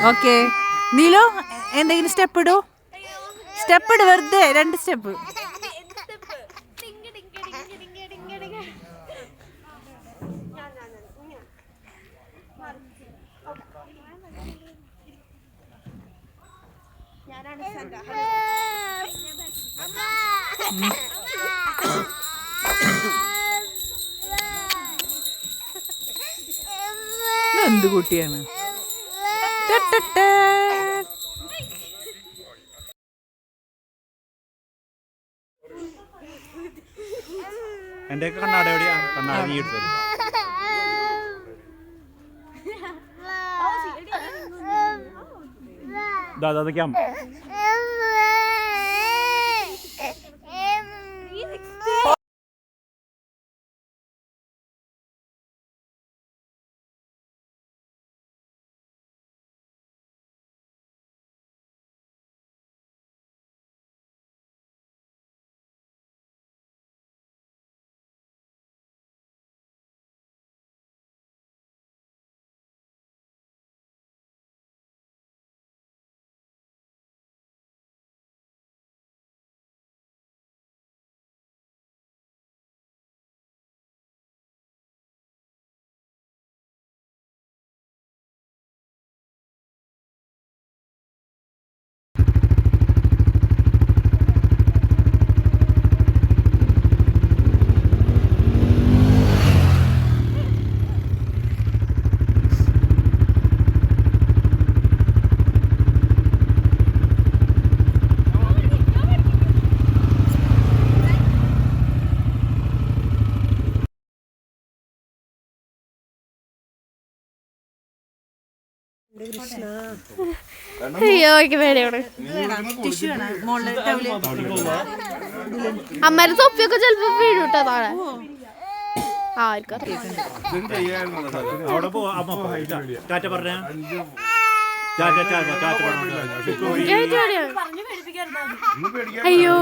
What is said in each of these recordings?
Okay Neelu എന്തെങ്കിലും step ഇടൂ. Step ഇട്, വെറുതെ 2 സ്റ്റെപ്പ്. എന്ത് കുട്ടിയാണ്? എന്റെ കണ്ണാട എവിടെയാ? കണ്ണാട നീ എടുത്തു. ദാദാ അമ്മേടെ തൊപ്പിയൊക്കെ ചെലപ്പോ വീഴൂട്ടോ താഴെ. അയ്യോ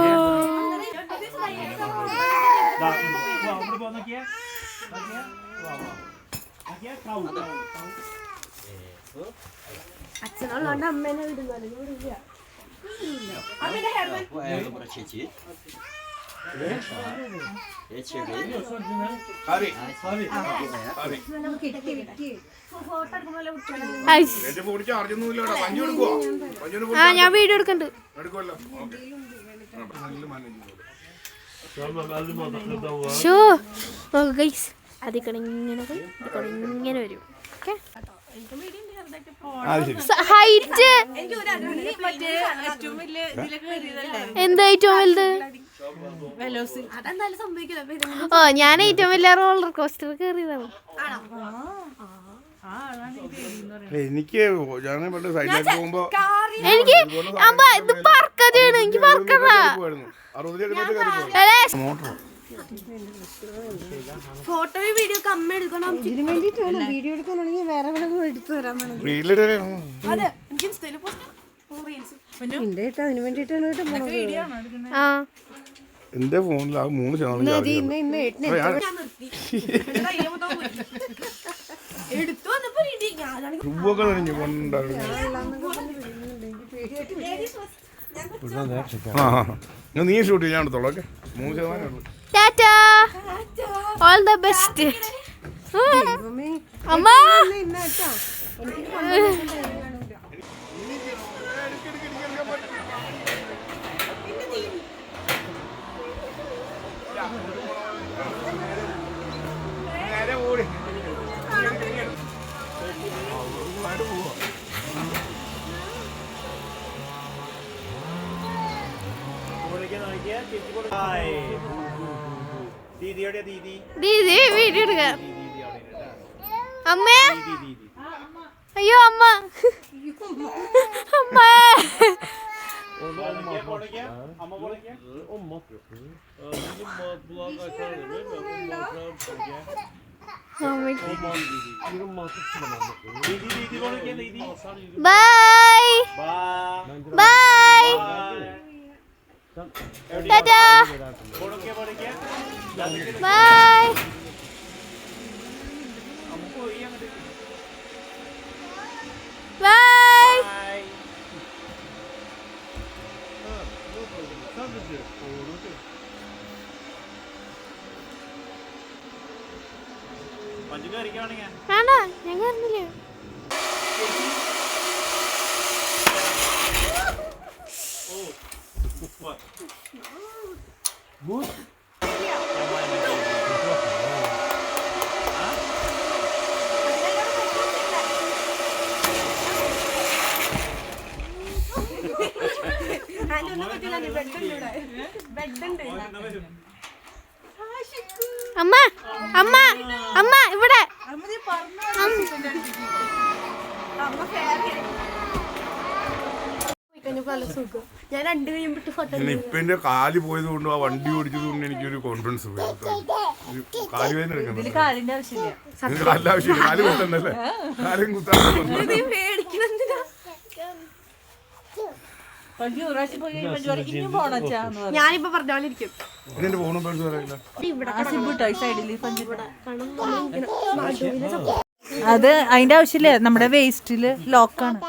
അച്ഛനുള്ളോണ്ട് അമ്മേനെ വിടുന്നല്ലോ. ഞാൻ വീഡിയോ എടുക്കണ്ട്. അതിക്കണിങ്ങനെ ഇങ്ങനെ വരും. ഹൈറ്റ് എന്താ ഏറ്റവും വലുത്? ഓ ഞാൻ ഏറ്റവും വലിയ റോളർ കോസ്റ്റർ കയറിയതാണ്. എനിക്ക് എനിക്ക് ഇത് പറക്കാണ്. എനിക്ക് പറക്കണ ഫോട്ടോ വീഡിയോ ഒക്കെ അമ്മ എടുക്കണം. ഇതിന് വേണ്ടിട്ടാണ് വീഡിയോ എടുക്കാനാണെങ്കിൽ വേറെ എടുത്തു തരാൻ അതിന് വേണ്ടിട്ടാണ്. എന്റെ ഫോണിൽ ആ 3 ചാനൽ നീ ഷൂട്ട് ചെയ്യാൻ എടുത്തോളൂ. ഓക്കെ 3% ടാറ്റാ, ഓൾ ദ ബെസ്റ്റ്. അമ്മ ദീദി വീഡിയോ എടുക്കാം. അമ്മേ അയ്യോ അമ്മ അമ്മ ബൈ ബൈ ടാറ്റാ ബൈ. Bye. മഞ്ജു കയറിക്കാണെങ്കിൽ വേണ്ട ഞാൻ കയറുന്നില്ലേ. അമ്മ അമ്മ അമ്മ ഇവിടെ. ഞാൻ 2 കൈയും വിട്ട് ഫോട്ടോ ഇപ്പൊ എന്റെ കാല് പോയത് കൊണ്ടും ആ വണ്ടി ഓടിച്ചത് കൊണ്ട് എനിക്കൊരു കോൺഫിഡൻസ് പോയി. കാല് വേദന എടുക്കുന്നത് കാലിന്റെ ആവശ്യമില്ല. കാലിന്റെ ആവശ്യമില്ല. കാല് കുത്തണ്ടല്ലേ, കാലും കുത്താൻ പേടിക്കണെന്തിനാ. ഞാനിപ്പോ പറഞ്ഞ പോലെ ഇരിക്കും. എന്റെ ഫോണും പേഴ്സ് പറയില്ല. അത് അതിന്റെ ആവശ്യമില്ല. നമ്മുടെ വേസ്റ്റില് ലോക്കാണ്.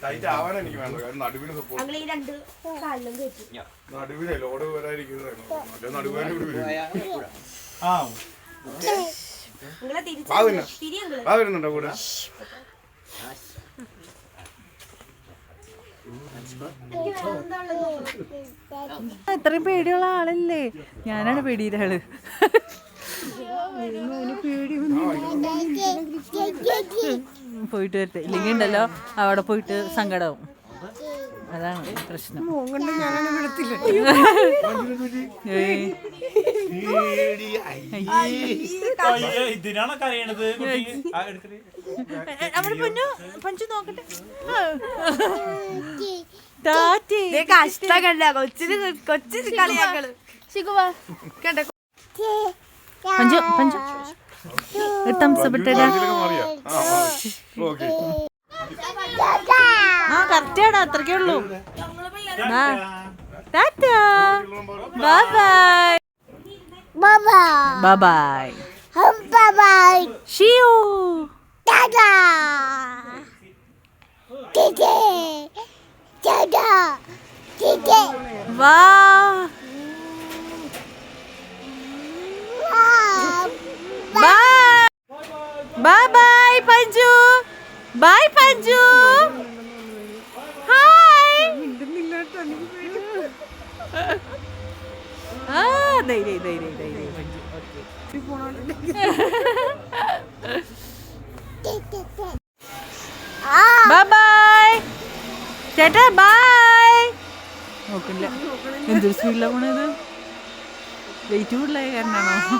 ടൈറ്റ് ആവാൻ എനിക്ക് വേണ്ട. നടുവിന് സപ്പോർട്ട്. ഞങ്ങൾ ഈ 2 കാലിലും കയറ്റി. നടുവിനെ ലോഡ് വരാതിരിക്കുന്നതായിരുന്നു. നടുവേന കൂടി വരും. നിങ്ങളെ തിരിച്ചു ആ വരുന്നുണ്ടോ കൂടെ? ഇത്രയും പേടിയുള്ള ആളല്ലേ? ഞാനാണ് പേടിയുടെ ആള്. പോയിട്ട് വരട്ടെ, ഇല്ലെങ്കിൽ ഉണ്ടല്ലോ അവിടെ പോയിട്ട് സങ്കടാവും. അതാണ് പ്രശ്നം. ഇതിനാണോ കരയണത്? അവിടെ പഞ്ചു നോക്കട്ടെ. ടാറ്റി കഷ്ടകല്ല കൊച്ചിന് കളിയാക്കള്. പഞ്ചു പഞ്ചു തംസപ്പ് ഇട്ടേ. ആ കറക്റ്റാണ്, അത്രക്കേ ഉള്ളൂ. Tata, bye bye, bye bye, see you, വാ, bye bye Panju, bye Panju, hi. Dai bye bye, ചേട്ടാ bye. നോക്കില്ല, എന്തൊരു സ്പീഡിലാ പോണത്. വെയിറ്റ് കൂടുതലായ കാരണമാണോ?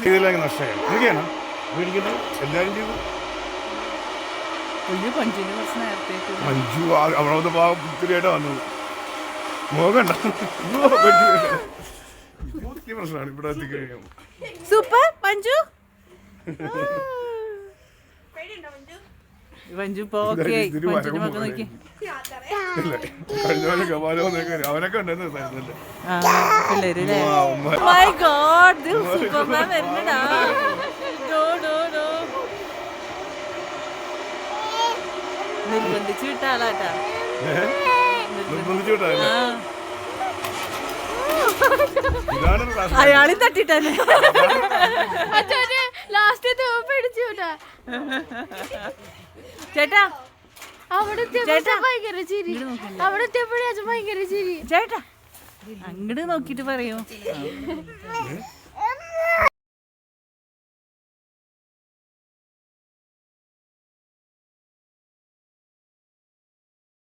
ഇതിലേക്ക് നഷ്ടമായി. എനിക്കാണ് പേടിക്കുന്നത്. എല്ലാവരും ചെയ്തു. പഞ്ചിന്റെ കുറച്ച് നേരത്തെ മഞ്ജു അവിടെ ഒത്തിരിയായിട്ടാ വന്നത്. മോകണ്ട പ്രശ്നമാണ് ഇവിടെ എത്തിക്കഴിഞ്ഞാൽ. സൂപ്പർ പഞ്ചു. പഞ്ചു ഇപ്പൊ ഓക്കെ. നോക്കി കഴിഞ്ഞ പോലെ കപാലോ അവനൊക്കെ ഉണ്ടെന്ന് പിള്ളേര്. മൈ ഗോഡ്, സൂപ്പർമാൻ വരുന്നടാ. നിർബന്ധിച്ചു വിട്ട ആളാട്ടാ. നിർബന്ധിച്ചു വിട്ടല്ലേ? അയാളും തട്ടിട്ടല്ലേ. ലാസ്റ്റ് പേടിച്ചു ചേട്ടാ അവിടെ ഭയങ്കര ചിരി. അവിടെ എത്തിയപ്പോഴേ ഭയങ്കര ചിരി. ചേട്ടാ അങ്ങോട്ട് നോക്കിട്ട് പറയൂ.